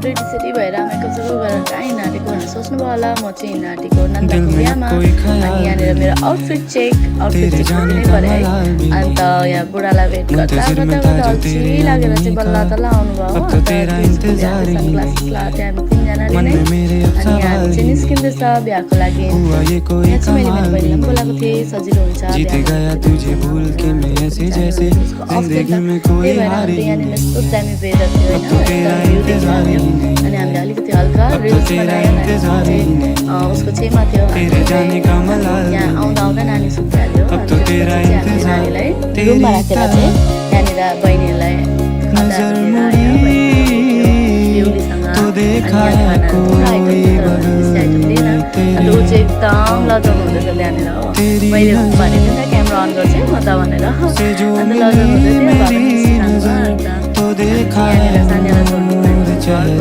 ready सेडी भएर आमाको सुरु गरेर कहीँ हिँडाटेको भनेर सोच्नुभयो होला म चाहिँ हिँडाटेको नन्दको बिहामा अनि यहाँनिर मेरो आउटफिट चेक नै परे है अन्त यहाँ बुढालाई भेट गर्दा गर्दा अल्छी लागेर चाहिँ बल्ल तल्ल आउनुभयो सनग्लासेस लगाएको हामी तिनजनाले नै अनि हामी चाहिँ निस्किँदैछ बिहाको लागि यहाँ चाहिँ मैले मेरो बहिनीलाई पनि बोलाएको थिएँ सजिलो हुन्छ त्यही भएर यहाँनिर यस्तो दामी वेदर थियो होइन अनि हामीले अलिकति हल्का रिल्स बनायो उसको छेउमा थियो यहाँ आउँदा आउँदा नानी सुत्हाल्यो नानीलाई रुममा राखेर चाहिँ यहाँनिर बहिनीहरूलाई अन्त ऊ चाहिँ एकदम लजाउनु हुँदैछ त्यहाँनिर हो मैले भनेको थिएँ नि क्यामेरा अन गर्छु म त भनेर अन्त लजाउनु हुँदै थियो अन्त यहाँनिर सानीलाई सोध्नु